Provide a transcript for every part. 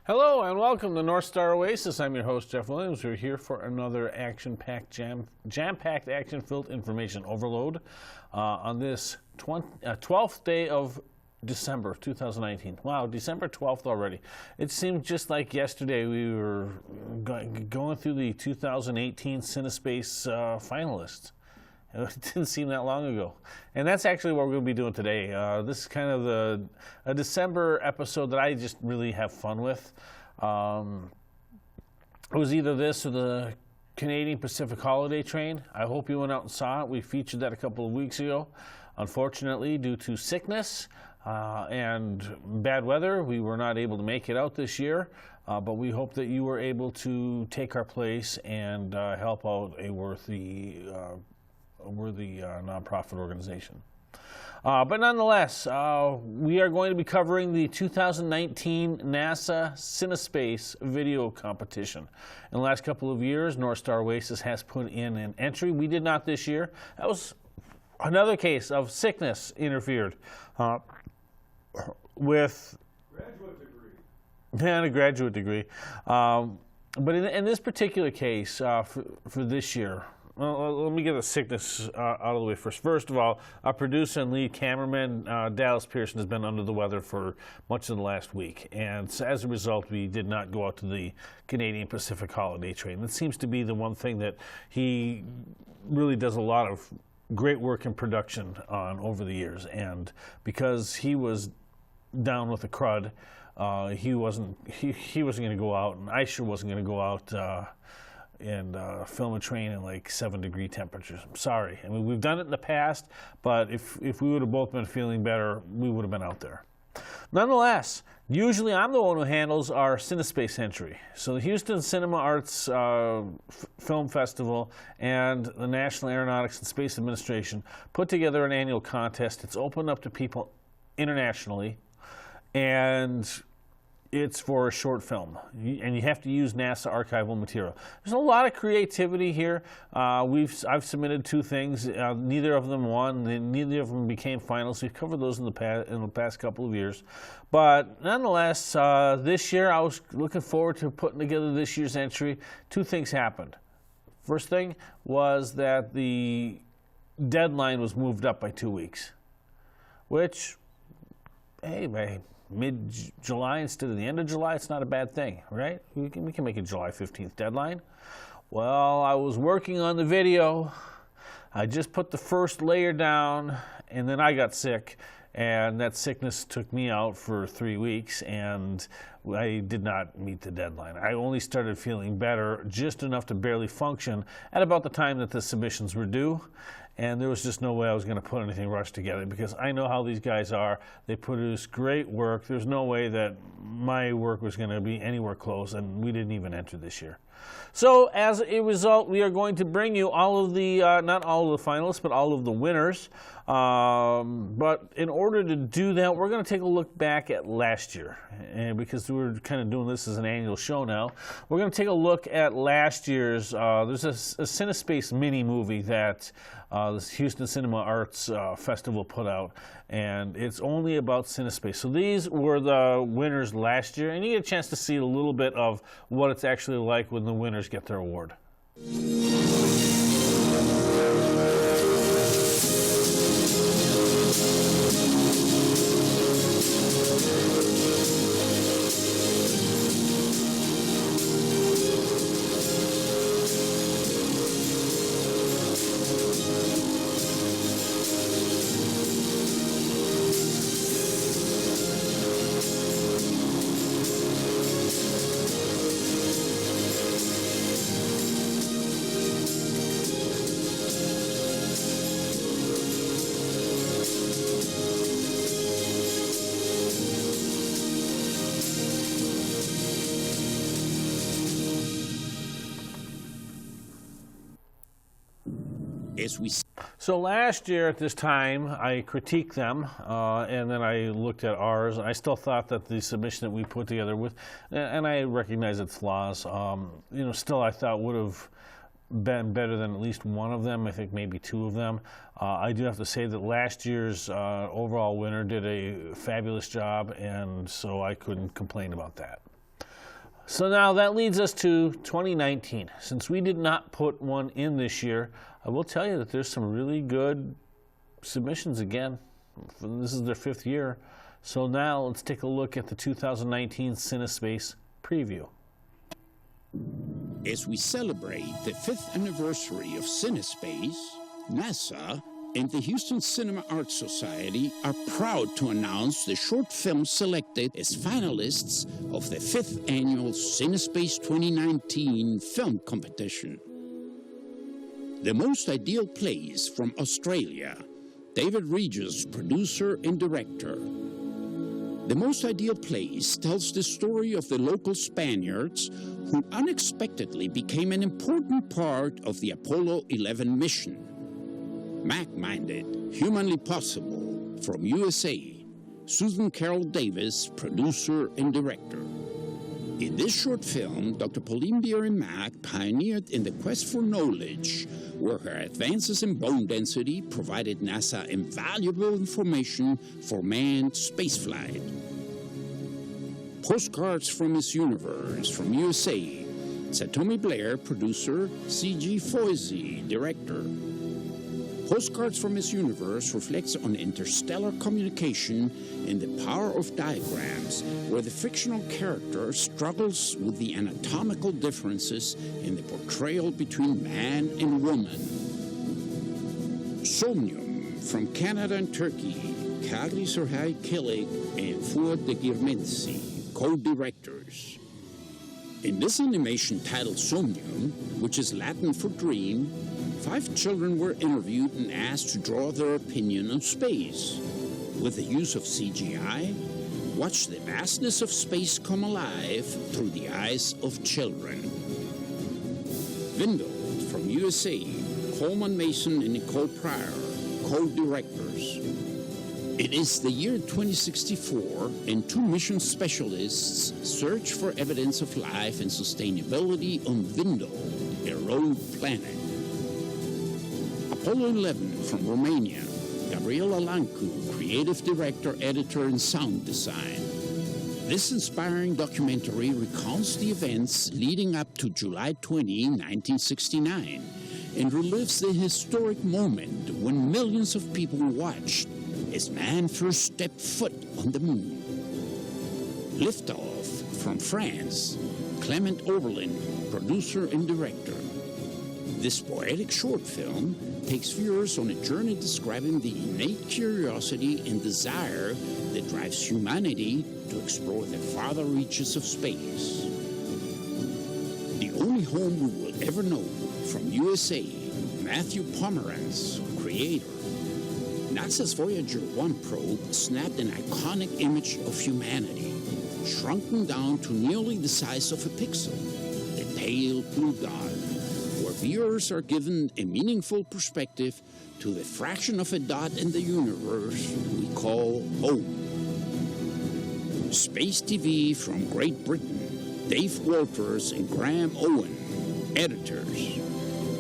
Hello and welcome to North Star Oasis. I'm your host, Jeff Williams. We're here for another action-packed, jam-packed, action-filled information overload on this 12th day of December 2019. Wow, December 12th already. It seemed just like yesterday we were going through the 2018 Cinespace finalists. It didn't seem that long ago. And that's actually what we're going to be doing today. This is kind of a December episode that I just really have fun with. It was either this or the Canadian Pacific Holiday Train. I hope you went out and saw it. We featured that a couple of weeks ago. Unfortunately, due to sickness and bad weather, we were not able to make it out this year. But we hope that you were able to take our place and help out a worthy nonprofit organization. But nonetheless, we are going to be covering the 2019 NASA Cinespace video competition. In the last couple of years, North Star Oasis has put in an entry. We did not this year. That was another case of sickness interfered with graduate degree. And a graduate degree. But in this particular case, for this year, well, let me get the sickness out of the way first. First of all, our producer and lead cameraman, Dallas Pearson, has been under the weather for much of the last week. And so as a result, we did not go out to the Canadian Pacific Holiday Train. That seems to be the one thing that he really does a lot of great work in production on over the years. And because he was down with the crud, he wasn't going to go out, and I sure wasn't going to go out and film a train in like 7-degree temperatures. I'm sorry. I mean, we've done it in the past, but if we would have both been feeling better, we would have been out there. Nonetheless, usually I'm the one who handles our Cinespace entry. So the Houston Cinema Arts Film Festival and the National Aeronautics and Space Administration put together an annual contest. It's open up to people internationally, and it's for a short film, and you have to use NASA archival material. There's a lot of creativity here. I've submitted 2 things. Neither of them won. Neither of them became finalists. We've covered those in the past couple of years. But nonetheless, this year I was looking forward to putting together this year's entry. 2 things happened. First thing was that the deadline was moved up by 2 weeks, which, hey, mid-July instead of the end of July, it's not a bad thing, right? We can make a July 15th deadline. Well, I was working on the video. I just put the first layer down, and then I got sick, and that sickness took me out for 3 weeks, and I did not meet the deadline. I only started feeling better, just enough to barely function, at about the time that the submissions were due. And there was just no way I was going to put anything rushed together, because I know how these guys are. They produce great work. There's no way that my work was going to be anywhere close, and we didn't even enter this year. So as a result, we are going to bring you all of the, not all of the finalists, but all of the winners. But in order to do that, we're going to take a look back at last year. And because we're kind of doing this as an annual show now, we're going to take a look at last year's, there's a Cinespace mini movie that the Houston Cinema Arts Festival put out, and it's only about Cinespace. So these were the winners last year, and you get a chance to see a little bit of what it's actually like when the winners get their award. So last year at this time, I critiqued them, and then I looked at ours, and I still thought that the submission that we put together with, and I recognize its flaws, still I thought would have been better than at least one of them, I think maybe 2 of them. I do have to say that last year's overall winner did a fabulous job, and so I couldn't complain about that. So now that leads us to 2019. Since we did not put one in this year, I will tell you that there's some really good submissions again. This is their 5th year. So now let's take a look at the 2019 Cinespace preview. As we celebrate the 5th anniversary of Cinespace, NASA and the Houston Cinema Arts Society are proud to announce the short films selected as finalists of the 5th annual Cinespace 2019 film competition. The Most Ideal Place from Australia, David Regis, producer and director. The Most Ideal Place tells the story of the local Spaniards who unexpectedly became an important part of the Apollo 11 mission. Mac-minded, humanly possible, from USA, Susan Carroll Davis, producer and director. In this short film, Dr. Pauline Beery Mack pioneered in the quest for knowledge, where her advances in bone density provided NASA invaluable information for manned spaceflight. Postcards from Miss Universe from USA, Satomi Blair, producer, C.G. Foisey, director. Postcards from Miss Universe reflects on interstellar communication and the power of diagrams, where the fictional character struggles with the anatomical differences in the portrayal between man and woman. Somnium from Canada and Turkey, Kagli Serhai Kilik and Fuad de Girmensi, co-directors. In this animation titled Somnium, which is Latin for dream, 5 children were interviewed and asked to draw their opinion on space. With the use of CGI, watch the vastness of space come alive through the eyes of children. Vindled from USA, Coleman Mason and Nicole Pryor, co-directors. It is the year 2064, and 2 mission specialists search for evidence of life and sustainability on Vindel, a rogue planet. Apollo 11 from Romania, Gabriela Lancu, creative director, editor, and sound design. This inspiring documentary recounts the events leading up to July 20, 1969, and relives the historic moment when millions of people watched as man first stepped foot on the moon. Liftoff from France, Clement Oberlin, producer and director. This poetic short film takes viewers on a journey describing the innate curiosity and desire that drives humanity to explore the farther reaches of space. The Only Home We Will Ever Know from USA, Matthew Pomerantz, creator. NASA's Voyager 1 probe snapped an iconic image of humanity, shrunken down to nearly the size of a pixel, the pale blue dot, where viewers are given a meaningful perspective to the fraction of a dot in the universe we call hope. Space TV from Great Britain, Dave Walters and Graham Owen, editors.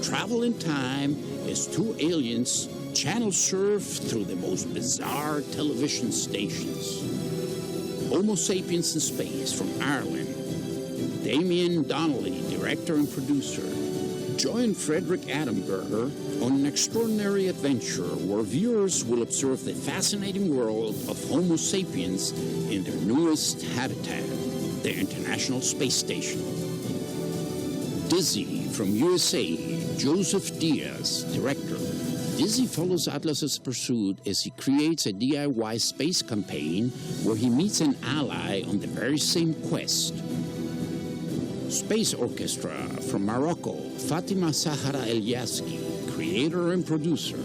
Travel in time as 2 aliens channel surf through the most bizarre television stations. Homo sapiens in space from Ireland, Damien Donnelly, director and producer. Join Frederick Adamberger on an extraordinary adventure where viewers will observe the fascinating world of Homo sapiens in their newest habitat, the International Space Station. Dizzy from USA, Joseph Diaz, director. Dizzy follows Atlas's pursuit as he creates a DIY space campaign where he meets an ally on the very same quest. Space Orchestra from Morocco, Fatima Sahara El-Yaski, creator and producer.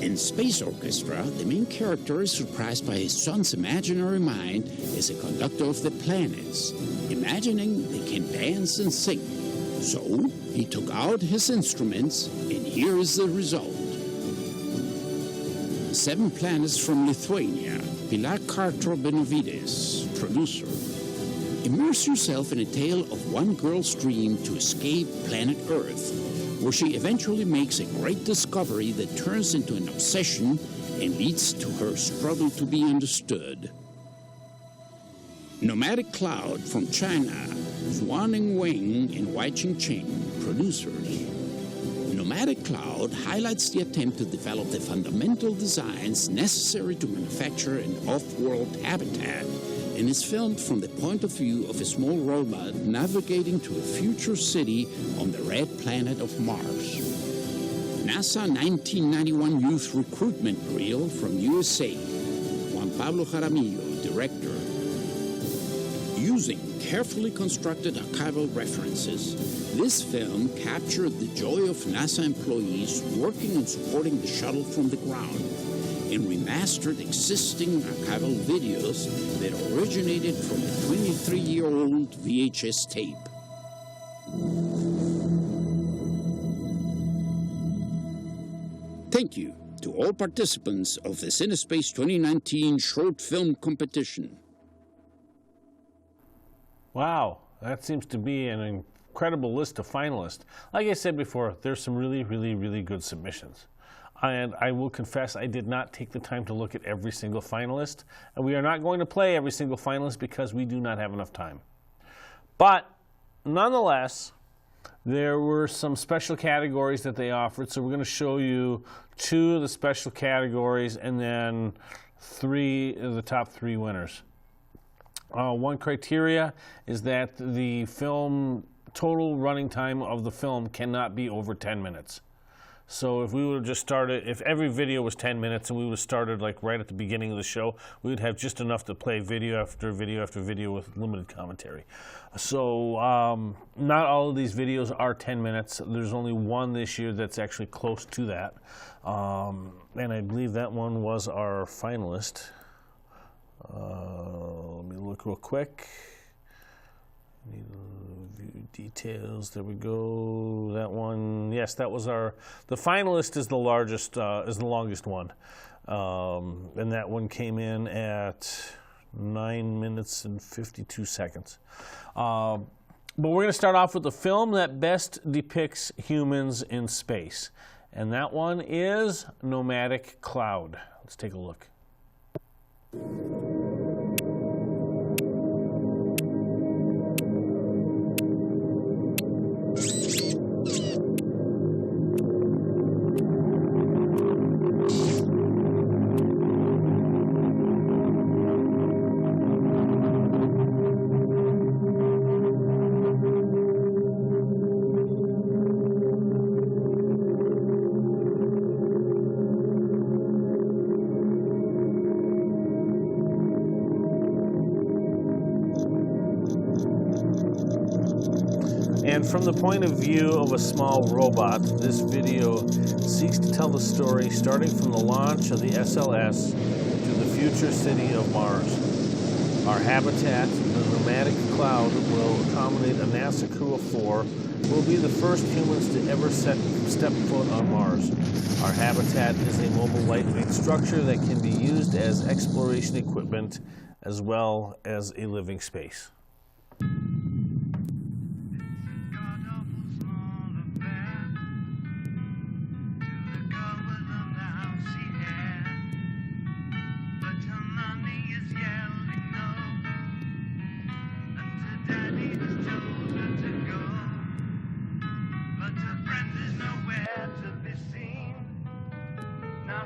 In Space Orchestra, the main character is surprised by his son's imaginary mind as a conductor of the planets, imagining they can dance and sing. So, he took out his instruments, and here is the result. 7 Planets from Lithuania, Pilar Kartro-Benavides, producer. Immerse yourself in a tale of one girl's dream to escape planet Earth, where she eventually makes a great discovery that turns into an obsession and leads to her struggle to be understood. Nomadic Cloud from China, Xuaning Wang and Wai Ching, producers. Nomadic Cloud highlights the attempt to develop the fundamental designs necessary to manufacture an off-world habitat and is filmed from the point of view of a small robot navigating to a future city on the red planet of Mars. NASA 1991 Youth Recruitment Reel from USA, Juan Pablo Jaramillo, director. Using carefully constructed archival references, this film captured the joy of NASA employees working on supporting the shuttle from the ground and remastered existing archival videos that originated from a 23-year-old VHS tape. Thank you to all participants of the Cinespace 2019 short film competition. Wow, that seems to be an incredible list of finalists. Like I said before, there's some really, really, really good submissions. And I will confess I did not take the time to look at every single finalist. And we are not going to play every single finalist because we do not have enough time. But nonetheless, there were some special categories that they offered. So we're going to show you 2 of the special categories and then 3 of the top 3 winners. One criteria is that the film, total running time of the film cannot be over 10 minutes. So if we would have just started, if every video was 10 minutes and we would have started like right at the beginning of the show, we would have just enough to play video after video after video with limited commentary. So not all of these videos are 10 minutes. There's only one this year that's actually close to that. And I believe that one was our finalist. Let me look real quick. Need to view details. There we go. That one. Yes, that was the finalist is the largest, is the longest one. And that one came in at 9 minutes and 52 seconds. But we're going to start off with the film that best depicts humans in space. And that one is Nomadic Cloud. Let's take a look. And from the point of view of a small robot, this video seeks to tell the story starting from the launch of the SLS to the future city of Mars. Our habitat, the Nomadic Cloud, will accommodate a NASA crew of 4, will be the first humans to ever step foot on Mars. Our habitat is a mobile lightweight structure that can be used as exploration equipment as well as a living space.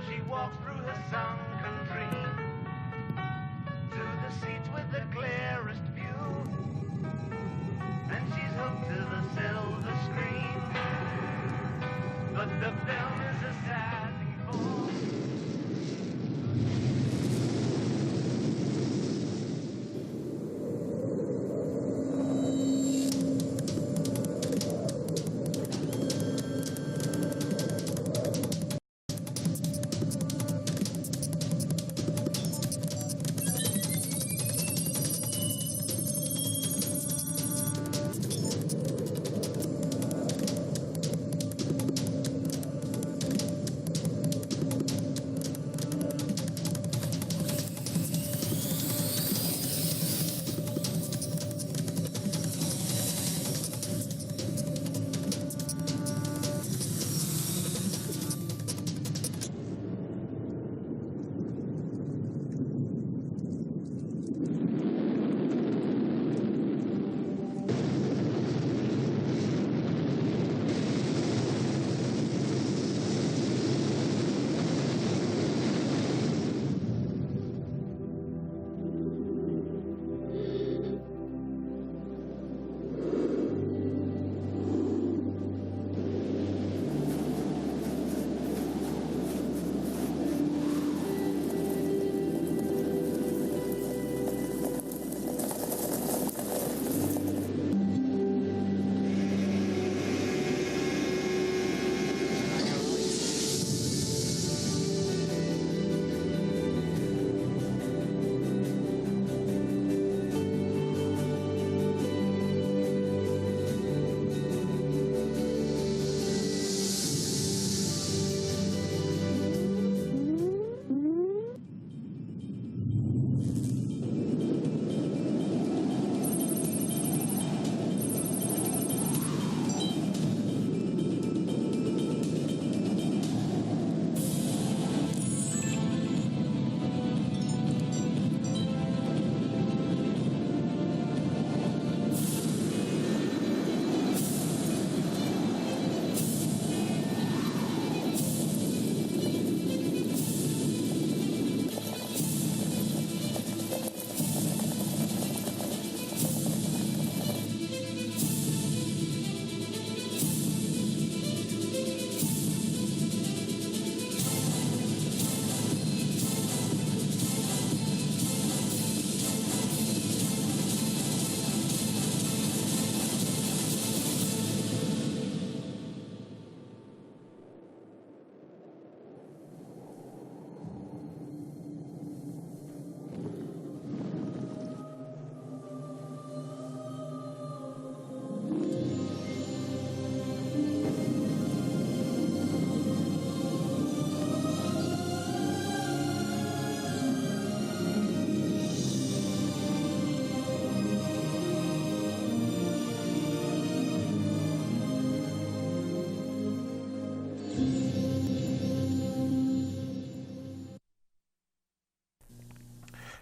She walks through the sunken dream to the seats with the clearest view. Then she's hooked to the silver screen. But the film is a sad thing for.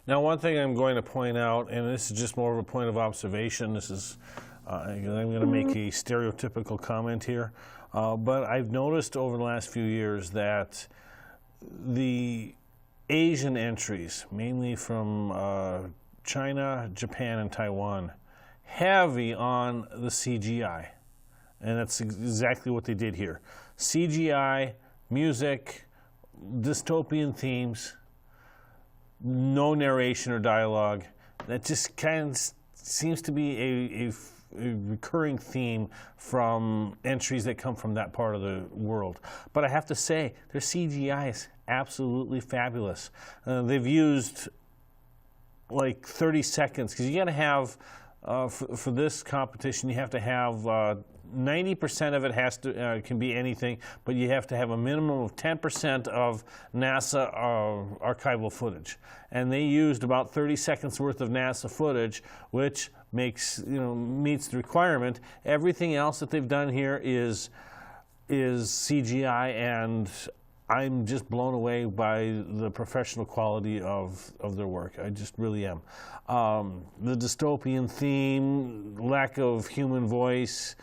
Now, one thing I'm going to point out, and this is just more of a point of observation, this is, I'm going to make a stereotypical comment here, but I've noticed over the last few years that the Asian entries, mainly from China, Japan, and Taiwan, heavy on the CGI. And that's exactly what they did here. CGI, music, dystopian themes, no narration or dialogue. That just kind of seems to be a recurring theme from entries that come from that part of the world. But I have to say, their CGI is absolutely fabulous. They've used like 30 seconds, because you got to have, for this competition, you have to have 90% of it has to can be anything, but you have to have a minimum of 10% of NASA archival footage. And they used about 30 seconds worth of NASA footage, which makes, meets the requirement. Everything else that they've done here is CGI, and I'm just blown away by the professional quality of their work. I just really am. The dystopian theme, lack of human voice,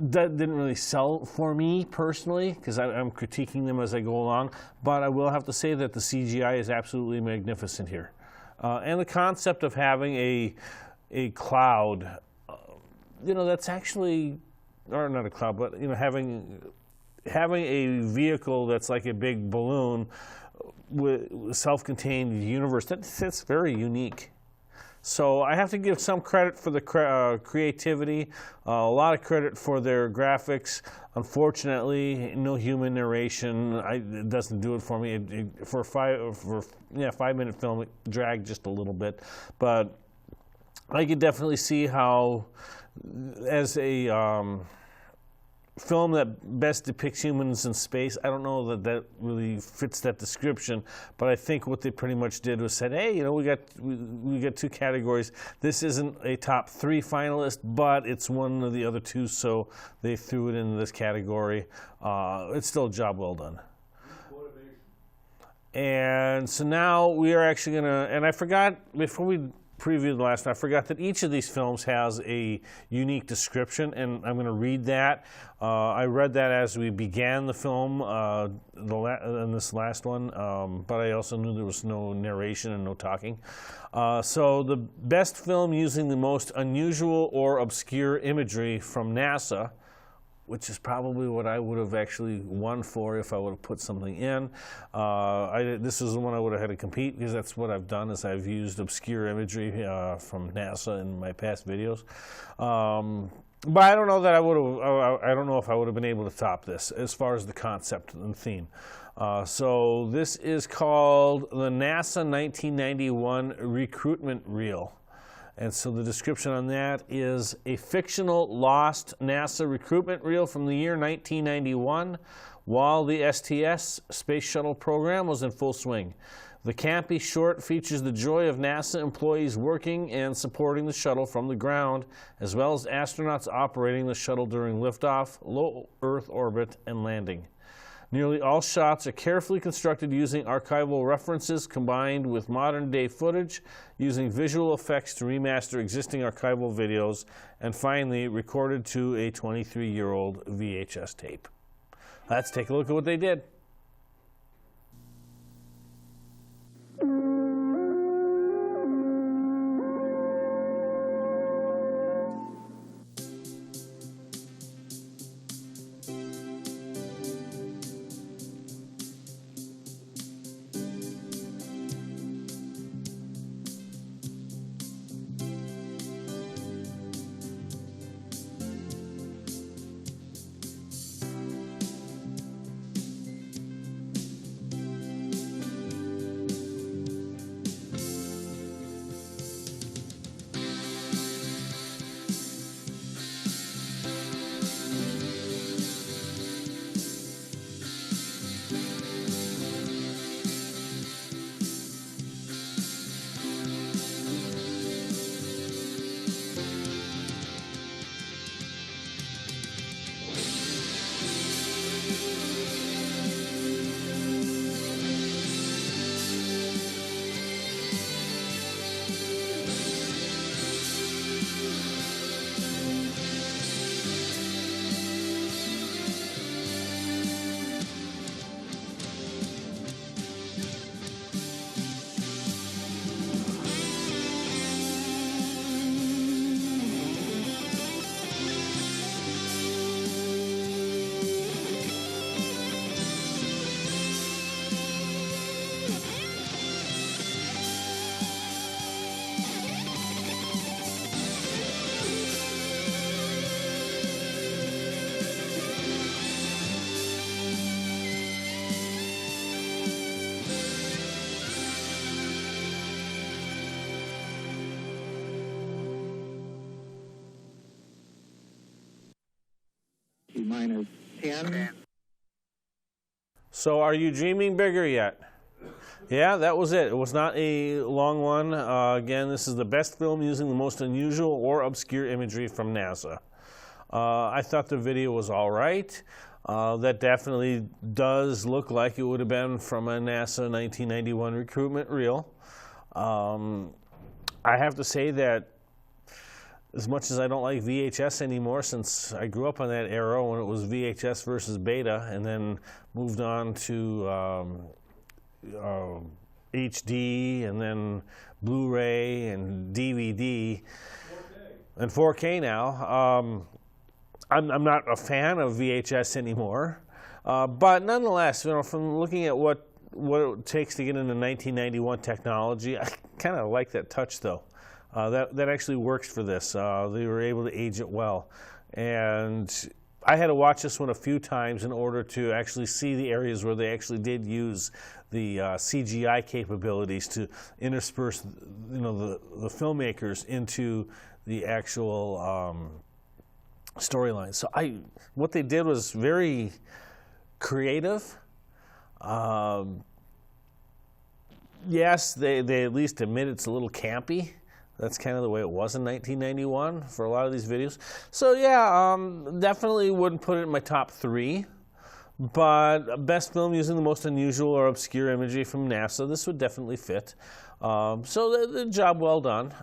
that didn't really sell for me personally, because I'm critiquing them as I go along. But I will have to say that the CGI is absolutely magnificent here. And the concept of having a cloud, that's actually, or not a cloud, but having a vehicle that's like a big balloon with self-contained universe, that's very unique. So I have to give some credit for the creativity, a lot of credit for their graphics. Unfortunately, no human narration. It doesn't do it for me. For a 5-minute film, it dragged just a little bit. But I could definitely see how, as a film that best depicts humans in space, I don't know that really fits that description, but I think what they pretty much did was said, hey, we got 2 categories. This isn't a top 3 finalist, but it's one of the other 2, so they threw it into this category. It's still a job well done. And so now we are actually gonna, and I forgot, before we previewed the last one, I forgot that each of these films has a unique description, and I'm going to read that. I read that as we began the film, in this last one, but I also knew there was no narration and no talking. So the best film using the most unusual or obscure imagery from NASA, which is probably what I would have actually won for if I would have put something in. This is the one I would have had to compete, because that's what I've done, is I've used obscure imagery from NASA in my past videos. But I don't know that I would have, I don't know if I would have been able to top this as far as the concept and theme. So this is called the NASA 1991 Recruitment Reel. And so the description on that is a fictional lost NASA recruitment reel from the year 1991, while the STS space shuttle program was in full swing. The campy short features the joy of NASA employees working and supporting the shuttle from the ground, as well as astronauts operating the shuttle during liftoff, low Earth orbit, and landing. Nearly all shots are carefully constructed using archival references combined with modern-day footage, using visual effects to remaster existing archival videos, and finally recorded to a 23-year-old VHS tape. Let's take a look at what they did. minus 10. So are you dreaming bigger yet? Yeah, that was it. It was not a long one. Again, this is the best film using the most unusual or obscure imagery from NASA. I thought the video was all right. That definitely does look like it would have been from a NASA 1991 recruitment reel. I have to say that as much as I don't like VHS anymore, since I grew up on that era when it was VHS versus Beta, and then moved on to HD, and then Blu-ray and DVD, 4K. And 4K now. I'm not a fan of VHS anymore, but nonetheless, you know, from looking at what it takes to get into 1991 technology, I kind of like that touch though. That actually works for this. They were able to age it well, and I had to watch this one a few times in order to actually see the areas where they actually did use the CGI capabilities to intersperse, you know, the filmmakers into the actual storyline. So what they did was very creative. Yes, they at least admit it's a little campy. That's kind of the way it was in 1991 for a lot of these videos. So yeah, definitely wouldn't put it in my top 3. But best film using the most unusual or obscure imagery from NASA, this would definitely fit. So the job well done.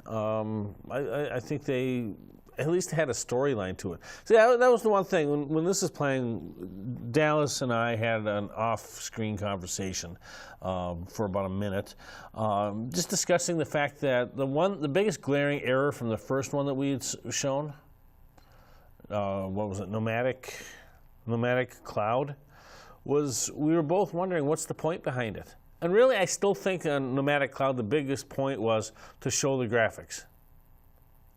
I think they at least had a storyline to it. See, that was the one thing. When this is playing, Dallas and I had an off-screen conversation for about a minute, just discussing the fact that the biggest glaring error from the first one that we had shown, what was it, nomadic cloud, was we were both wondering what's the point behind it. And really, I still think on nomadic cloud the biggest point was to show the graphics.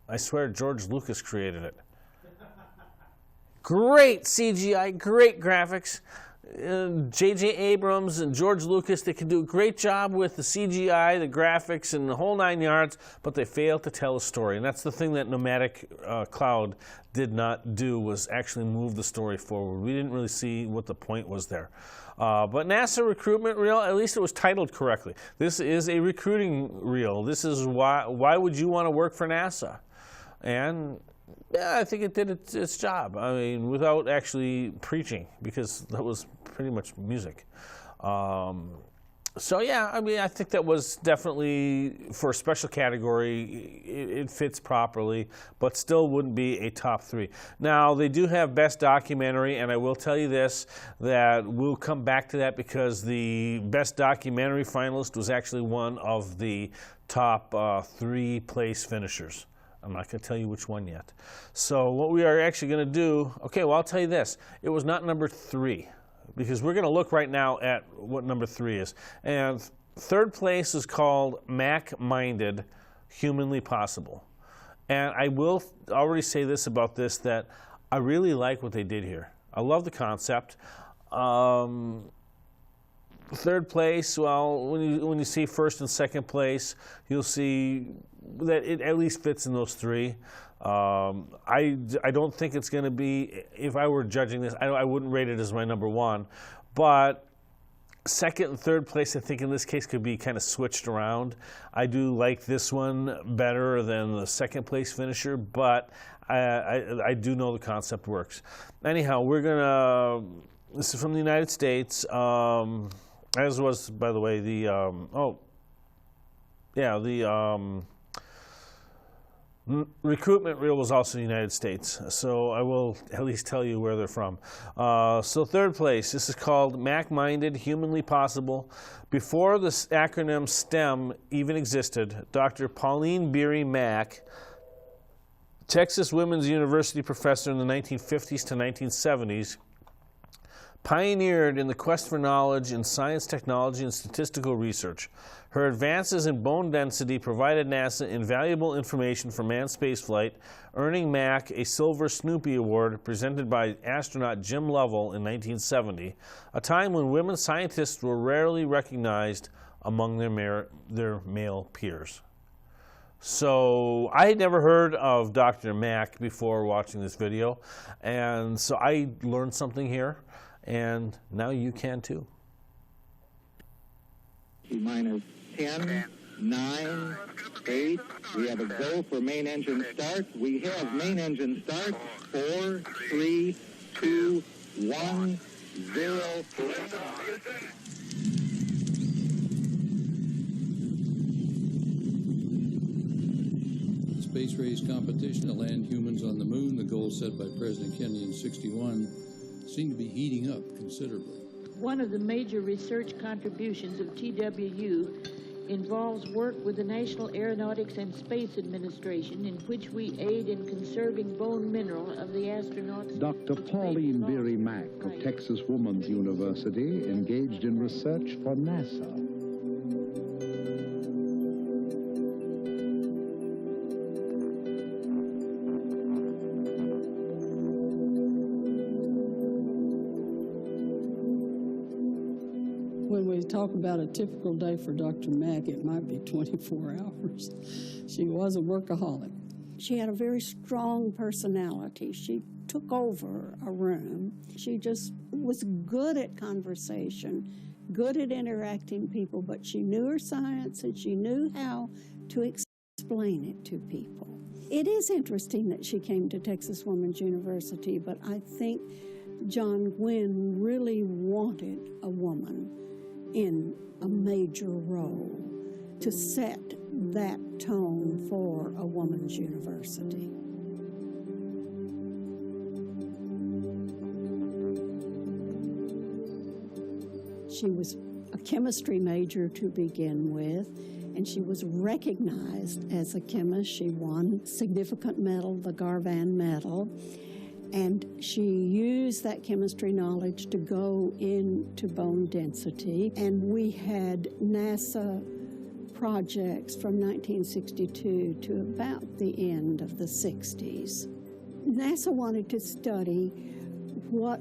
I swear George Lucas created it. Great CGI, great graphics. J.J. Abrams and George Lucas, they can do a great job with the CGI, the graphics, and the whole 9 yards, but they failed to tell a story. And that's the thing that Nomadic Cloud did not do, was actually move the story forward. We didn't really see what the point was there. But NASA recruitment reel, at least it was titled correctly. This is a recruiting reel. This is why would you want to work for NASA? And yeah, I think it did its job. I mean, without actually preaching, because that was pretty much music. So yeah, I mean, I think that was definitely, for a special category, it fits properly, but still wouldn't be a top 3. Now, they do have Best Documentary, and I will tell you this, that we'll come back to that because the Best Documentary finalist was actually one of the top 3 place finishers. I'm not going to tell you which one yet. So what we are actually going to do, okay, well, I'll tell you this. It was not number 3, because we're going to look right now at what number 3 is. And third place is called Mac-Minded, Humanly Possible. And I will already say this about this, that I really like what they did here. I love the concept. Third place, well, when you see first and second place, you'll see that it at least fits in those 3. I don't think it's going to be, if I were judging this, I wouldn't rate it as my number 1. But second and third place, I think in this case, could be kind of switched around. I do like this one better than the second place finisher, but I do know the concept works. Anyhow, this is from the United States, as was, by the way, recruitment reel was also in the United States, so I will at least tell you where they're from. So third place, this is called Mac-Minded, Humanly Possible. Before this acronym STEM even existed, Dr. Pauline Beery Mack, Texas Women's University professor in the 1950s to 1970s, pioneered in the quest for knowledge in science, technology, and statistical research. Her advances in bone density provided NASA invaluable information for manned spaceflight, earning Mack a Silver Snoopy Award presented by astronaut Jim Lovell in 1970, a time when women scientists were rarely recognized among their male peers. So I had never heard of Dr. Mack before watching this video, and so I learned something here, and now you can too. Minus 10, 9, 8. We have a go for main engine start. We have main engine start. 4, 3, 2, 1, 0. Space race competition to land humans on the moon, the goal set by President Kennedy in '61, seemed to be heating up considerably. One of the major research contributions of TWU involves work with the National Aeronautics and Space Administration, in which we aid in conserving bone mineral of the astronauts. Dr. Pauline Beery Mack of Texas Woman's University engaged in research for NASA. When we talk about a typical day for Dr. Mack, it might be 24 hours. She was a workaholic. She had a very strong personality. She took over a room. She just was good at conversation, good at interacting people, but she knew her science and she knew how to explain it to people. It is interesting that she came to Texas Woman's University, but I think John Gwynn really wanted a woman in a major role to set that tone for a woman's university. She was a chemistry major to begin with, and she was recognized as a chemist. She won a significant medal, the Garvan Medal, and she used that chemistry knowledge to go into bone density. And we had NASA projects from 1962 to about the end of the 60s. NASA wanted to study what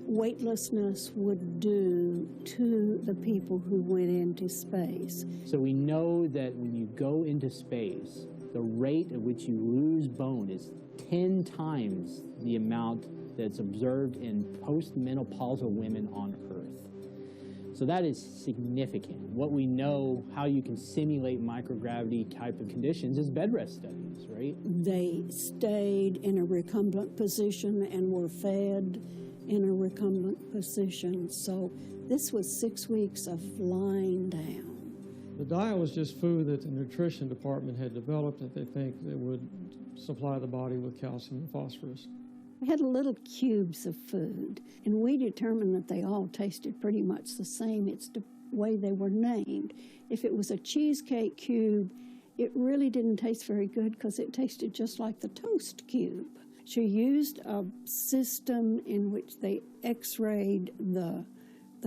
weightlessness would do to the people who went into space. So we know that when you go into space, the rate at which you lose bone is 10 times the amount that's observed in postmenopausal women on Earth. So that is significant. What we know, how you can simulate microgravity type of conditions, is bed rest studies, right? They stayed in a recumbent position and were fed in a recumbent position. So this was 6 weeks of lying down. The diet was just food that the nutrition department had developed that they think that would supply the body with calcium and phosphorus. We had little cubes of food, and we determined that they all tasted pretty much the same. It's the way they were named. If it was a cheesecake cube, it really didn't taste very good because it tasted just like the toast cube. She used a system in which they x-rayed the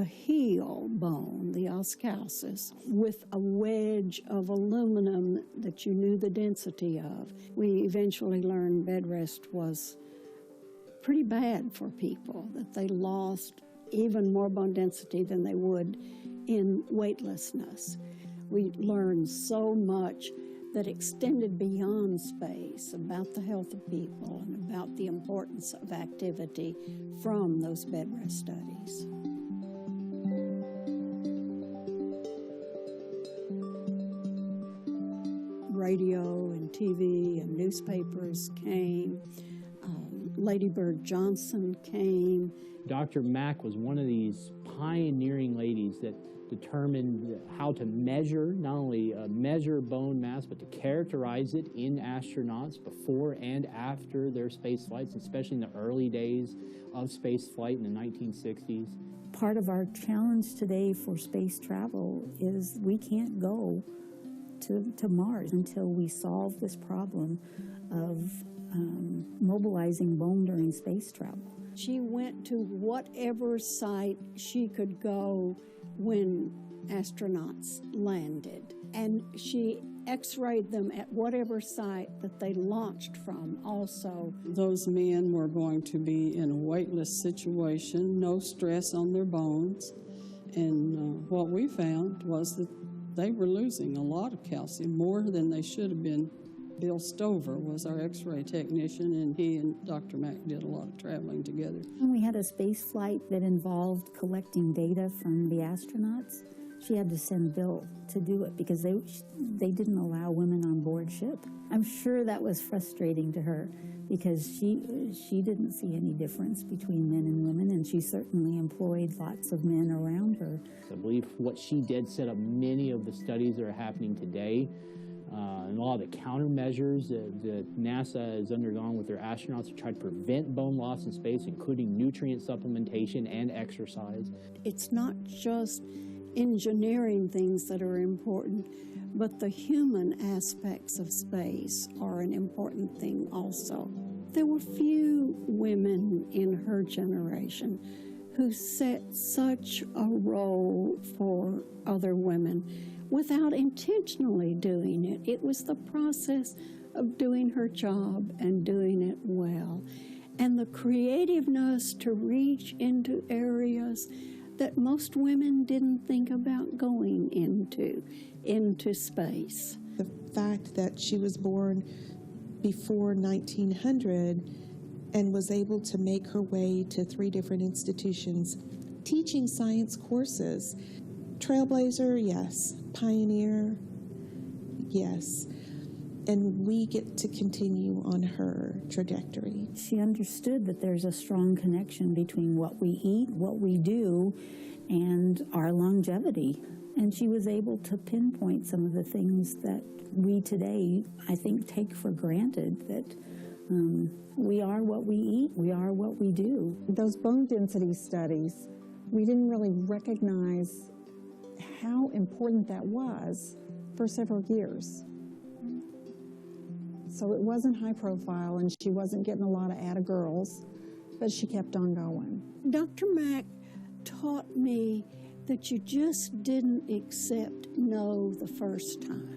heel bone, the oscalcis, with a wedge of aluminum that you knew the density of. We eventually learned bed rest was pretty bad for people, that they lost even more bone density than they would in weightlessness. We learned so much that extended beyond space about the health of people and about the importance of activity from those bed rest studies. Radio and TV and newspapers came. Lady Bird Johnson came. Dr. Mack was one of these pioneering ladies that determined how to measure, not only measure bone mass, but to characterize it in astronauts before and after their space flights, especially in the early days of space flight in the 1960s. Part of our challenge today for space travel is we can't go to Mars until we solve this problem of mobilizing bone during space travel. She went to whatever site she could go when astronauts landed, and she x-rayed them at whatever site that they launched from also. Those men were going to be in a weightless situation, no stress on their bones, and what we found was that they were losing a lot of calcium, more than they should have been. Bill Stover was our x-ray technician, and he and Dr. Mack did a lot of traveling together. We had a space flight that involved collecting data from the astronauts. She had to send Bill to do it because they didn't allow women on board ship. I'm sure that was frustrating to her because she didn't see any difference between men and women, and she certainly employed lots of men around her. I believe what she did set up many of the studies that are happening today, and a lot of the countermeasures that NASA has undergone with their astronauts to try to prevent bone loss in space, including nutrient supplementation and exercise. It's not just engineering things that are important, but the human aspects of space are an important thing also. There were few women in her generation who set such a role for other women without intentionally doing it. It was the process of doing her job and doing it well. And the creativeness to reach into areas that most women didn't think about going into space. The fact that she was born before 1900 and was able to make her way to 3 different institutions teaching science courses. Trailblazer, yes. Pioneer, yes. And we get to continue on her trajectory. She understood that there's a strong connection between what we eat, what we do, and our longevity. And she was able to pinpoint some of the things that we today, I think, take for granted, that we are what we eat, we are what we do. Those bone density studies, we didn't really recognize how important that was for several years. So it wasn't high profile, and she wasn't getting a lot of atta girls, but she kept on going. Dr. Mack taught me that you just didn't accept no the first time.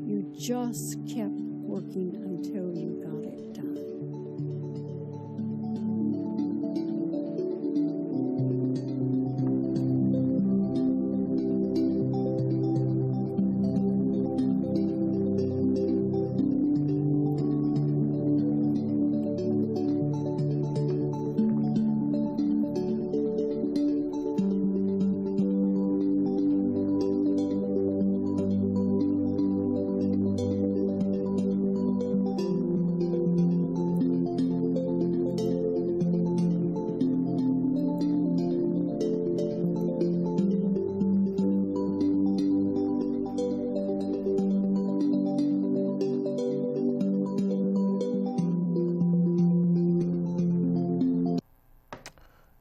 You just kept working until you got it done.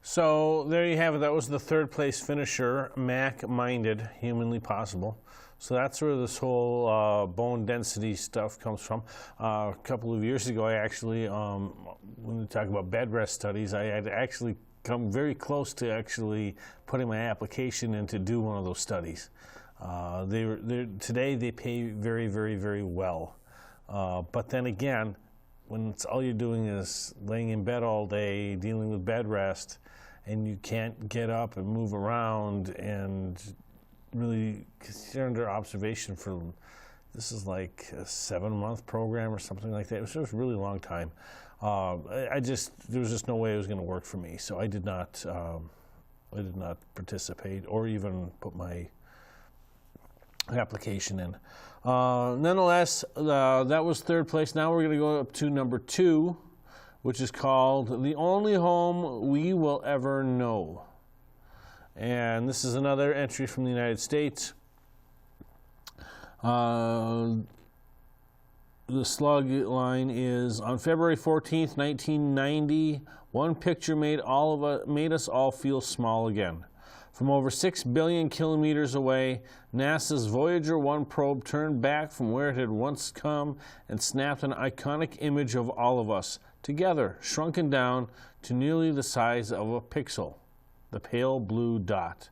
So there you have it. That was the 3rd place finisher, Mac-minded, humanly possible. So that's where this whole bone density stuff comes from. A couple of years ago, I actually, when we talk about bed rest studies, I had actually come very close to actually putting my application in to do one of those studies. Today they pay very, very, very well. But then again, when it's all you're doing is laying in bed all day, dealing with bed rest, and you can't get up and move around and really, because you're under observation for, this is like a 7-month program or something like that. It was a really long time. There was just no way it was going to work for me. So I did not participate or even put my application in. Nonetheless, that was 3rd place. Now we're going to go up to number 2, which is called The Only Home We Will Ever Know. And this is another entry from the United States. The slug line is, on February 14th, 1990, one picture made us all feel small again. From over 6 billion kilometers away, NASA's Voyager 1 probe turned back from where it had once come and snapped an iconic image of all of us, together, shrunken down to nearly the size of a pixel, the pale blue dot.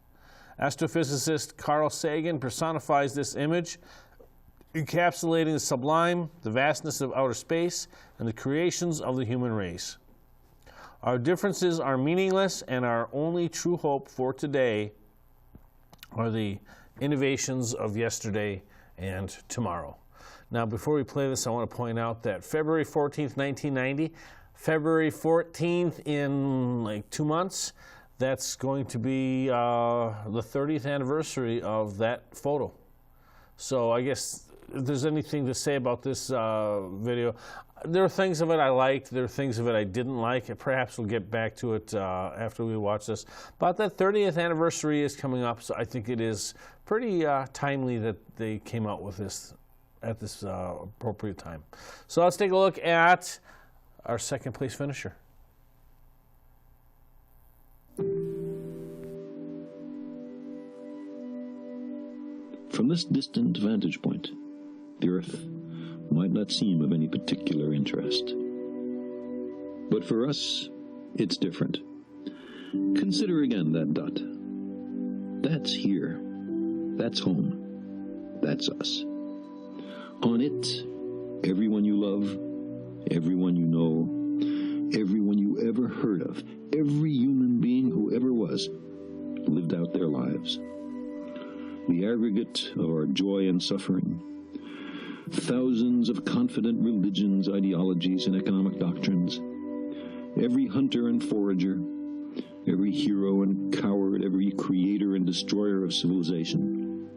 Astrophysicist Carl Sagan personifies this image, encapsulating the sublime, the vastness of outer space, and the creations of the human race. Our differences are meaningless, and our only true hope for today are the Innovations of Yesterday and Tomorrow. Now, before we play this, I want to point out that February 14th, 1990, February 14th in like 2 months, that's going to be the 30th anniversary of that photo. So I guess if there's anything to say about this video, there are things of it I liked, there are things of it I didn't like. Perhaps we'll get back to it after we watch this. But that 30th anniversary is coming up, so I think it is pretty timely that they came out with this at this appropriate time. So let's take a look at our second place finisher. From this distant vantage point, the Earth might not seem of any particular interest. But for us, it's different. Consider again that dot. That's here. That's home. That's us. On it, everyone you love, everyone you know, everyone you ever heard of, every human being who ever was, lived out their lives. The aggregate of our joy and suffering, thousands of confident religions, ideologies, and economic doctrines, every hunter and forager, every hero and coward, every creator and destroyer of civilization,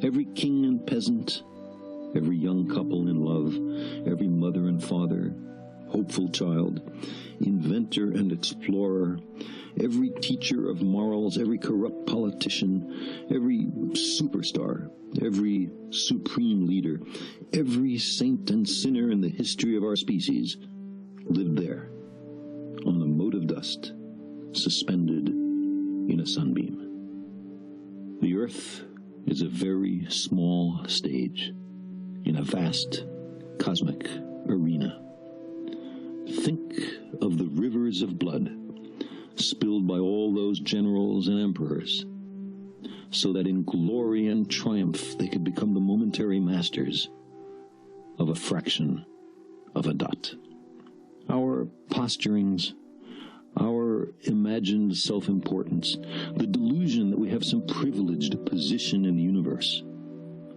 every king and peasant, every young couple in love, every mother and father, hopeful child, inventor and explorer, every teacher of morals, every corrupt politician, every superstar, every supreme leader, every saint and sinner in the history of our species lived there, on a mote of dust, suspended in a sunbeam. The Earth is a very small stage in a vast cosmic arena. Think of the rivers of blood spilled by all those generals and emperors, so that in glory and triumph they could become the momentary masters of a fraction of a dot. Our posturings, our imagined self-importance, the delusion that we have some privileged position in the universe,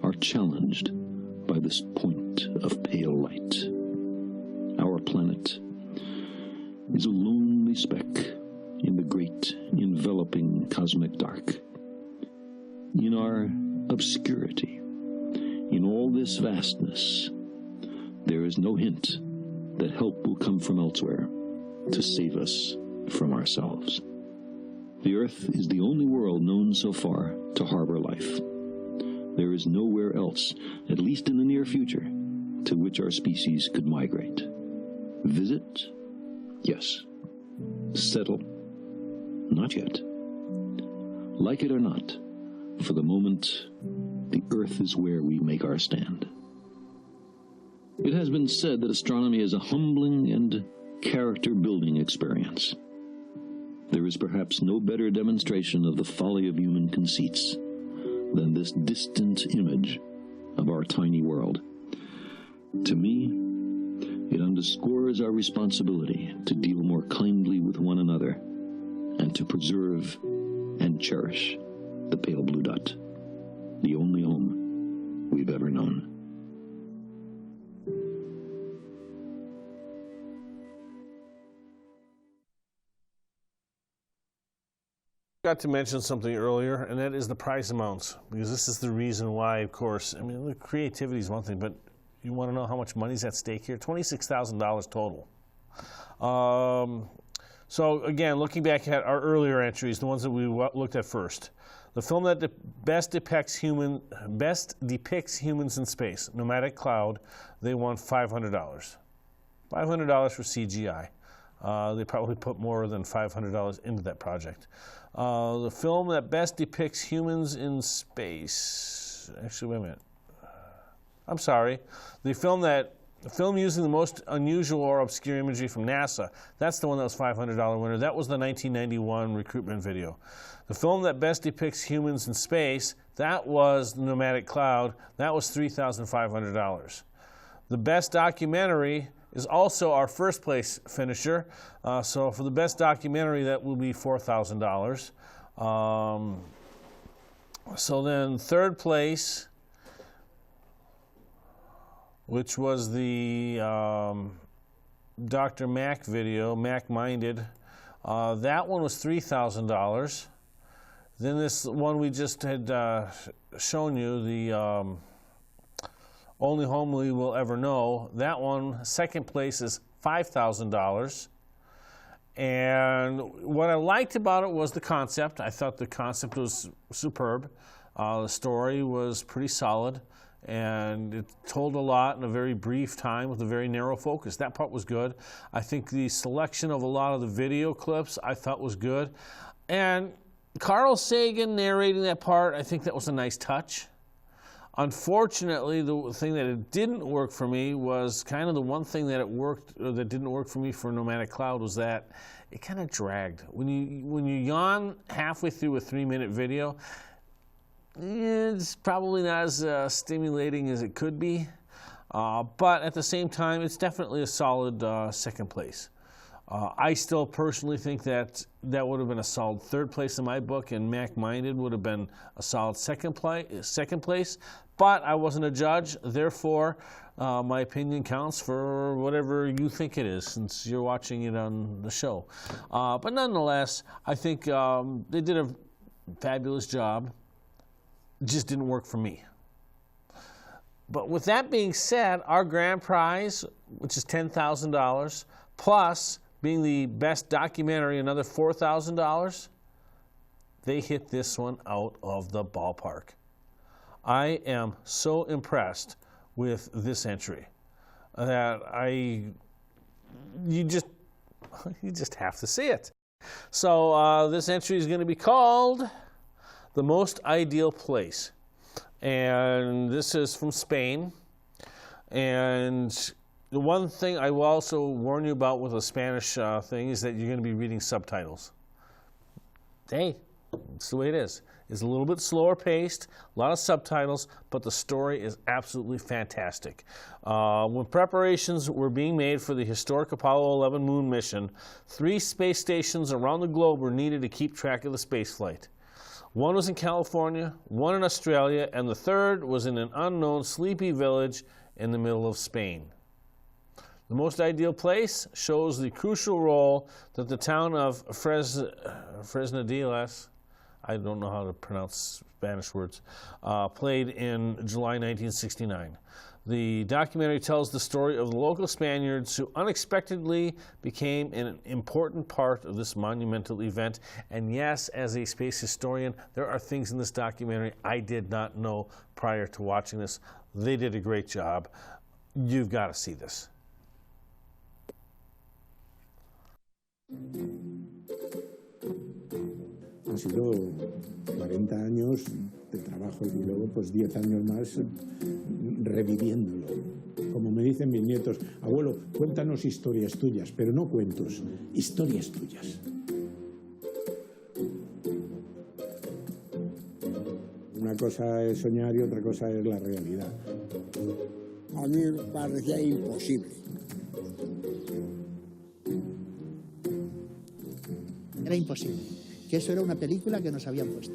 are challenged by this point of pale light. Our planet is a lonely speck in the great enveloping cosmic dark. In our obscurity, in all this vastness, there is no hint that help will come from elsewhere to save us from ourselves. The Earth is the only world known so far to harbor life. There is nowhere else, at least in the near future, to which our species could migrate. Visit? Yes. Settle? Not yet. Like it or not, for the moment, the Earth is where we make our stand. It has been said that astronomy is a humbling and character-building experience. There is perhaps no better demonstration of the folly of human conceits than this distant image of our tiny world. To me, it underscores our responsibility to deal more kindly with one another and to preserve and cherish the pale blue dot, the only home we've ever known. Got to mention something earlier, and that is the prize amounts, because this is the reason why, of course, I mean, the creativity is one thing, but you want to know how much money's at stake here? $26,000 total. So again, looking back at our earlier entries, the ones that we looked at first, the film that best depicts humans in space, Nomadic Cloud, they won $500. $500 for CGI. They probably put more than $500 into that project. The film that best depicts humans in space. Actually, wait a minute. I'm sorry. The film using the most unusual or obscure imagery from NASA. That's the one that was $500 winner. That was the 1991 Recruitment video. The film that best depicts humans in space, that was Nomadic Cloud. That was $3,500. The best documentary is also our first place finisher. So for the best documentary, that will be $4,000. So then third place, which was the Dr. Mac video, Mac Minded. That one was $3,000. Then this one we just had shown you, the Only Homely Will Ever Know. That one, second place, is $5,000. And what I liked about it was the concept. I thought the concept was superb. The story was pretty solid, and it told a lot in a very brief time with a very narrow focus. That part was good. I think the selection of a lot of the video clips I thought was good. And Carl Sagan narrating that part, I think that was a nice touch. Unfortunately, the thing that it didn't work for me was kind of the one thing that it worked, or that didn't work for me for Nomadic Cloud, was that it kind of dragged. When you yawn halfway through a 3-minute video, it's probably not as stimulating as it could be, but at the same time, it's definitely a solid second place. I still personally think that that would have been a solid third place in my book, and Mac Minded would have been a solid second place. But I wasn't a judge, therefore my opinion counts for whatever you think it is, since you're watching it on the show. But nonetheless, I think they did a fabulous job. It just didn't work for me. But with that being said, our grand prize, which is $10,000, plus being the best documentary, another $4,000, they hit this one out of the ballpark. I am so impressed with this entry that you just have to see it. So this entry is going to be called The Most Ideal Place. And this is from Spain. And the one thing I will also warn you about with a Spanish thing is that you're going to be reading subtitles. Hey, that's the way it is. It's a little bit slower paced, a lot of subtitles, but the story is absolutely fantastic. When preparations were being made for the historic Apollo 11 moon mission, 3 space stations around the globe were needed to keep track of the spaceflight. One was in California, one in Australia, and the third was in an unknown sleepy village in the middle of Spain. The Most Ideal Place shows the crucial role that the town of Fresnadillas, I don't know how to pronounce Spanish words, played in July 1969. The documentary tells the story of the local Spaniards who unexpectedly became an important part of this monumental event. And yes, as a space historian, there are things in this documentary I did not know prior to watching this. They did a great job. You've got to see this. Han sido 40 años de trabajo y luego pues 10 años más reviviéndolo. Como me dicen mis nietos, abuelo, cuéntanos historias tuyas, pero no cuentos, historias tuyas. Una cosa es soñar y otra cosa es la realidad. A mí me parecía imposible. Era imposible, que eso era una película que nos habían puesto.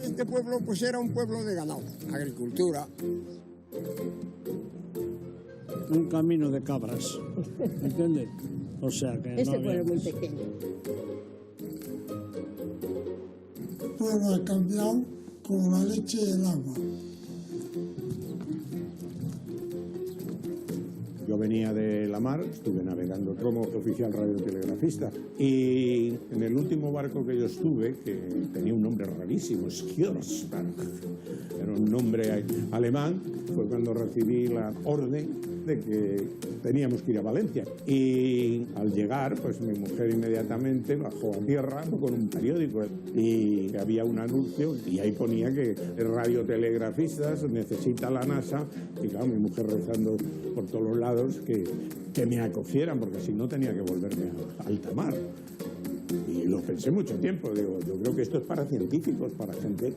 Este pueblo pues era un pueblo de ganado, agricultura. Un camino de cabras, ¿entiendes? O sea que este no pueblo había... muy pequeño. El pueblo ha cambiado como la leche y el agua. Yo venía de la mar, estuve navegando como oficial radiotelegrafista y en el último barco que yo estuve, que tenía un nombre rarísimo, Skjörsberg, era un nombre alemán, fue cuando recibí la orden de que teníamos que ir a Valencia. Y al llegar, pues mi mujer inmediatamente bajó a tierra con un periódico y había un anuncio y ahí ponía que radiotelegrafistas necesita la NASA y claro, mi mujer rezando por todos los lados que me acogieran porque si no tenía que volverme a alta mar. Y lo pensé mucho tiempo. Digo, yo creo que esto es para científicos, para gente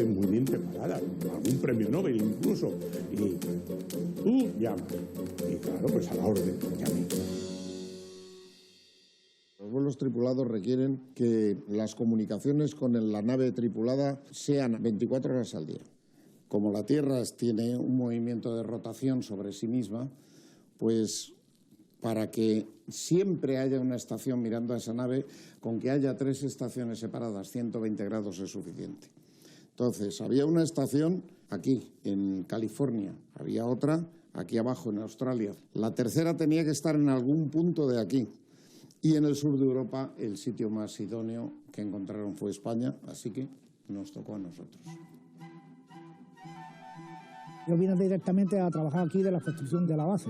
muy bien preparada, algún premio Nobel incluso. Y tú llamas. Y claro, pues a la orden, llamé. Los vuelos tripulados requieren que las comunicaciones con la nave tripulada sean 24 horas al día. Como la Tierra tiene un movimiento de rotación sobre sí misma, pues para que siempre haya una estación mirando a esa nave, con que haya 3 estaciones separadas, 120 grados es suficiente. Entonces, había una estación aquí, en California, había otra aquí abajo, en Australia. La tercera tenía que estar en algún punto de aquí. Y en el sur de Europa, el sitio más idóneo que encontraron fue España, así que nos tocó a nosotros. Yo vine directamente a trabajar aquí de la construcción de la base.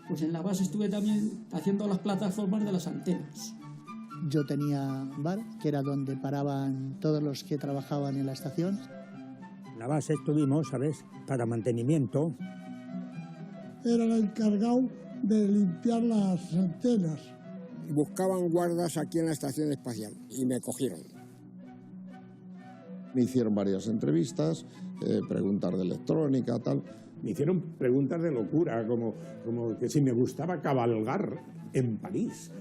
Pues en la base estuve también haciendo las plataformas de las antenas. Yo tenía un bar, que era donde paraban todos los que trabajaban en la estación. En la base estuvimos, ¿sabes?, para mantenimiento. Era el encargado de limpiar las antenas. Buscaban guardas aquí en la estación espacial y me cogieron. Me hicieron varias entrevistas, preguntas de electrónica, tal. Me hicieron preguntas de locura, como que si me gustaba cabalgar en París.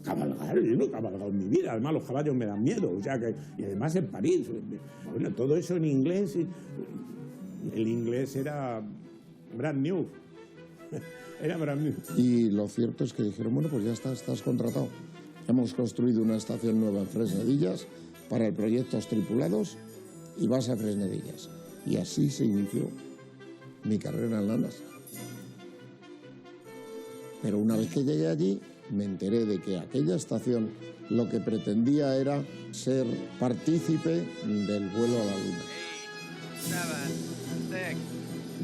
Cabalgar, yo no he cabalgado en mi vida, además los caballos me dan miedo, o sea que, y además en París. Bueno, todo eso en inglés, el inglés era brand new. Era brand new. Y lo cierto es que dijeron, bueno, pues ya estás contratado. Hemos construido una estación nueva en Fresnedillas para el proyecto Tripulados y vas a Fresnedillas. Y así se inició mi carrera en la NASA. Pero una vez que llegué allí, me enteré de que aquella estación lo que pretendía era ser partícipe del vuelo a la Luna.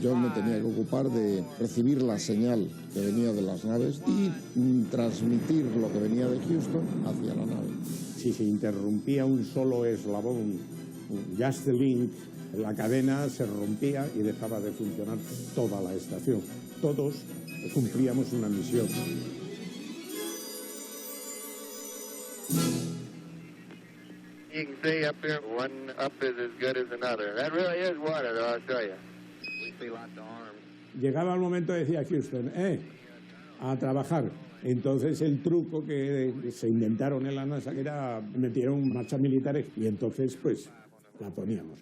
Yo me tenía que ocupar de recibir la señal que venía de las naves y transmitir lo que venía de Houston hacia la nave. Si se interrumpía un solo eslabón, just the link, la cadena se rompía y dejaba de funcionar toda la estación. Todos cumplíamos una misión. You can see up here, one up is as good as another. That really is water, though, I'll show you. We see lots of arms. Llegaba el momento, decía Houston, a trabajar. Entonces el truco que se inventaron en la NASA, que era, metieron marchas militares y entonces pues la poníamos.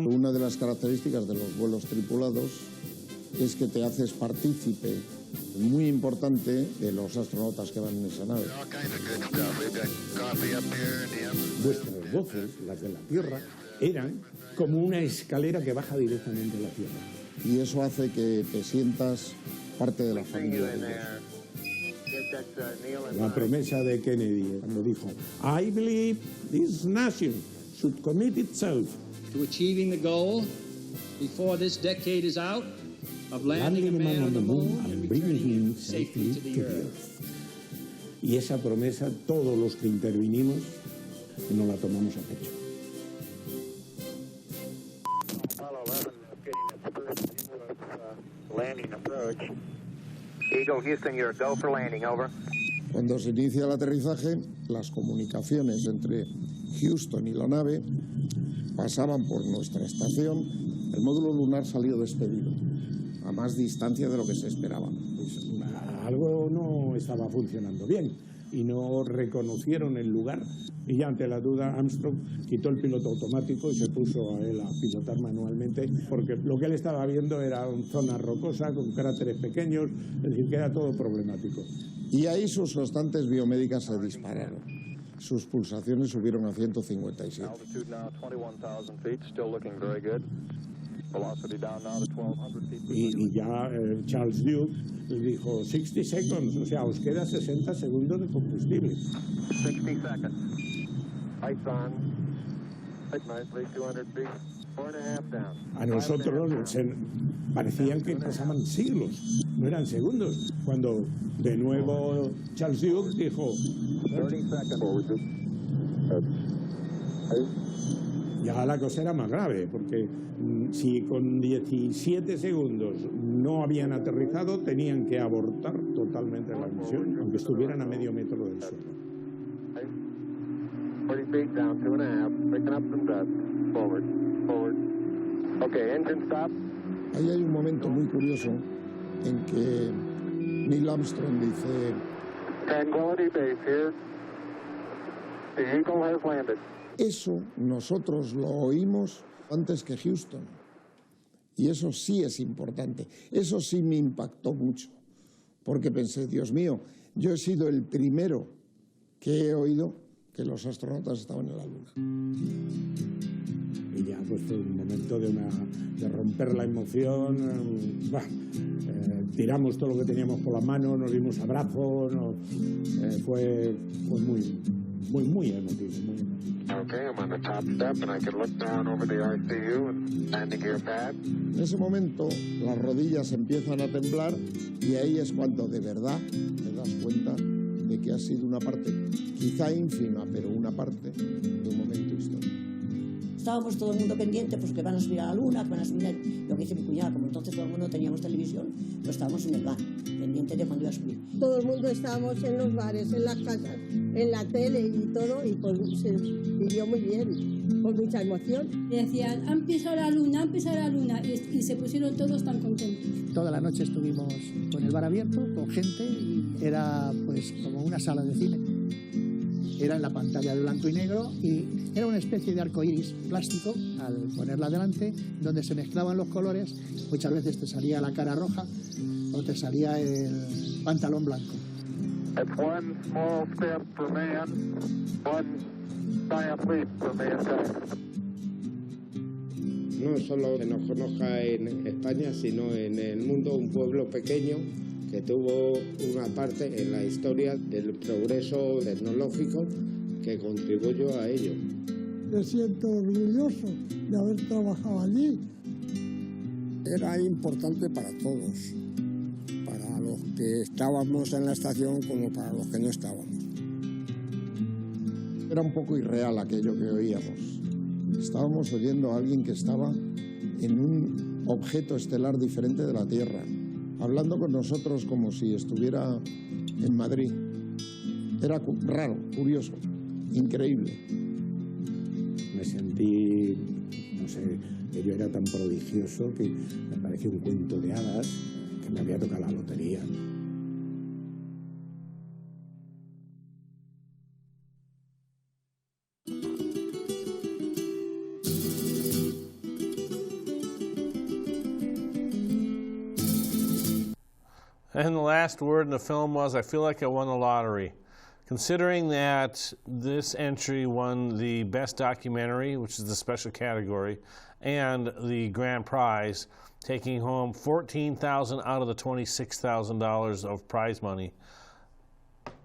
Una de las características de los vuelos tripulados es que te haces partícipe muy importante de los astronautas que van en esa nave. Vuestras voces, las de la Tierra, eran como una escalera que baja directamente a la Tierra. Y eso hace que te sientas parte de la familia de ellos. La promesa de Kennedy cuando dijo, I believe this nation should commit itself to achieving the goal before this decade is out of landing a man on the moon and returning him safely to the earth. Y esa promesa, todos los que intervinimos, no la tomamos a pecho. Landing approach. Eagle, Houston, you're a go for landing, over. Cuando se inicia el aterrizaje, las comunicaciones entre Houston y la nave pasaban por nuestra estación. El módulo lunar salió despedido, a más distancia de lo que se esperaba. Pues algo no estaba funcionando bien y no reconocieron el lugar. Y ya ante la duda, Armstrong quitó el piloto automático y se puso a él a pilotar manualmente, porque lo que él estaba viendo era una zona rocosa con cráteres pequeños, es decir, que era todo problemático. Y ahí sus constantes biomédicas se dispararon. Sus pulsaciones subieron a 157. Y ya Charles Duke le dijo 60 seconds, o sea, os queda 60 segundos de combustible. 60 seconds. Lights on. Light nicely, 200 feet. 4.5 down. A nosotros parecían que pasaban siglos, no eran segundos. Cuando de nuevo Charles Duke dijo 30 seconds. Ya la cosa era más grave, porque si con 17 segundos no habían aterrizado, tenían que abortar totalmente la misión, aunque estuvieran a medio metro del suelo. 40 feet down, 2.5, picking up some dust. Forward, forward. Okay, engine stop. Ahí hay un momento muy curioso en que Neil Armstrong dice: Tranquility Base here. The Eagle has landed. Eso nosotros lo oímos antes que Houston. Y eso sí es importante. Eso sí me impactó mucho. Porque pensé, Dios mío, yo he sido el primero que he oído que los astronautas estaban en la Luna. Y ya pues fue un momento de romper la emoción. Tiramos todo lo que teníamos por la mano, nos dimos abrazos. Fue muy emotivo, muy emotivo. Okay, I'm on the top step and I can look down over the RCU and landing gear pad. En ese momento las rodillas empiezan a temblar y ahí es cuando de verdad te das cuenta de que ha sido una parte, quizá ínfima, pero una parte de un momento histórico. Estábamos todo el mundo pendiente, pues que van a subir a la luna, que van a subir lo que dice mi cuñada, como entonces todo el mundo teníamos televisión, pues estábamos en el bar, pendiente de cuando iba a subir. Todo el mundo estábamos en los bares, en las casas, en la tele y todo, y pues se vivió muy bien, con mucha emoción. Y decían, ha empezado la luna, y se pusieron todos tan contentos. Toda la noche estuvimos con el bar abierto, con gente, y era pues como una sala de cine. Era en la pantalla de blanco y negro y era una especie de arco iris plástico al ponerla delante, donde se mezclaban los colores. Muchas veces te salía la cara roja o te salía el pantalón blanco. It's one small step for man, one giant leap for mankind. No solo se nos conozca en España, sino en el mundo, un pueblo pequeño que tuvo una parte en la historia del progreso tecnológico que contribuyó a ello. Me siento orgulloso de haber trabajado allí. Era importante para todos, para los que estábamos en la estación como para los que no estábamos. Era un poco irreal aquello que oíamos. Estábamos oyendo a alguien que estaba en un objeto estelar diferente de la Tierra, hablando con nosotros como si estuviera en Madrid. Era raro, curioso, increíble. Me sentí, no sé, ello era tan prodigioso que me pareció un cuento de hadas, que me había tocado la lotería. And the last word in the film was, I feel like I won the lottery. Considering that this entry won the Best Documentary, which is the special category, and the grand prize, taking home $14,000 out of the $26,000 of prize money,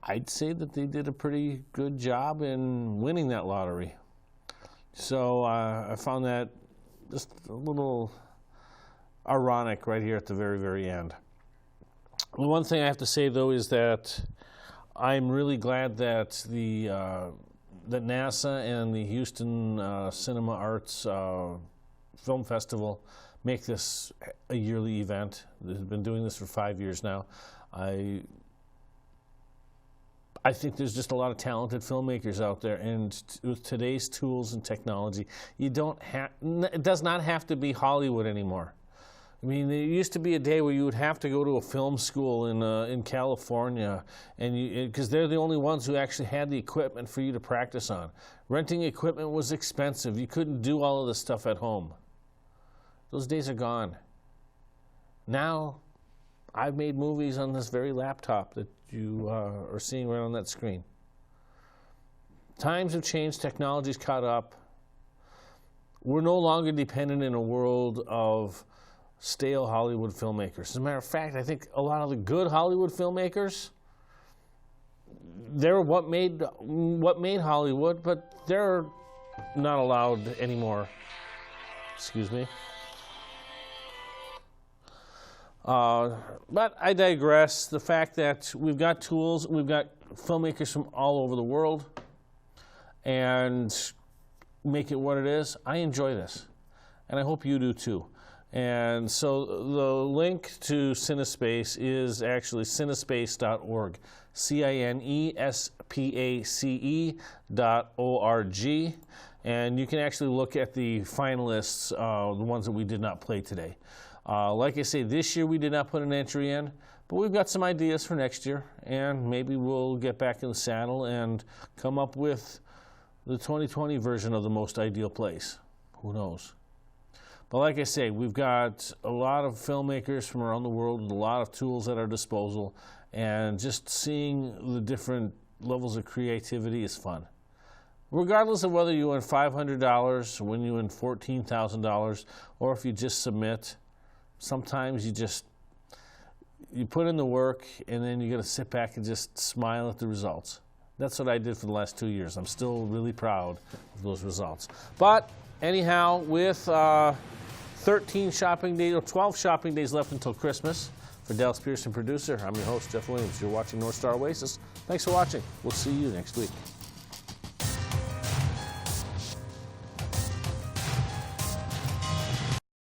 I'd say that they did a pretty good job in winning that lottery. So I found that just a little ironic right here at the very, very end. The one thing I have to say, though, is that I'm really glad that that NASA and the Houston Cinema Arts Film Festival make this a yearly event. They've been doing this for 5 years now. I think there's just a lot of talented filmmakers out there, and with today's tools and technology, it does not have to be Hollywood anymore. I mean, there used to be a day where you would have to go to a film school in California, and because they're the only ones who actually had the equipment for you to practice on. Renting equipment was expensive. You couldn't do all of this stuff at home. Those days are gone. Now, I've made movies on this very laptop that you are seeing right on that screen. Times have changed. Technology's caught up. We're no longer dependent in a world of stale Hollywood filmmakers. As a matter of fact, I think a lot of the good Hollywood filmmakers, they're what made Hollywood, but they're not allowed anymore. Excuse me. But I digress. The fact that we've got tools, we've got filmmakers from all over the world, and make it what it is. I enjoy this, and I hope you do too. And so the link to Cinespace is actually cinespace.org, cinespace.org, and you can actually look at the finalists, the ones that we did not play today. Like I say, this year we did not put an entry in, but we've got some ideas for next year, and maybe we'll get back in the saddle and come up with the 2020 version of the most ideal place. Who knows? But like I say, we've got a lot of filmmakers from around the world with a lot of tools at our disposal, and just seeing the different levels of creativity is fun. Regardless of whether you win $500, or when you win $14,000, or if you just submit, sometimes you put in the work, and then you got to sit back and just smile at the results. That's what I did for the last 2 years. I'm still really proud of those results. But anyhow, with 13 shopping days, or 12 shopping days left until Christmas, for Dallas Pearson, producer, I'm your host, Jeff Williams. You're watching North Star Oasis. Thanks for watching. We'll see you next week.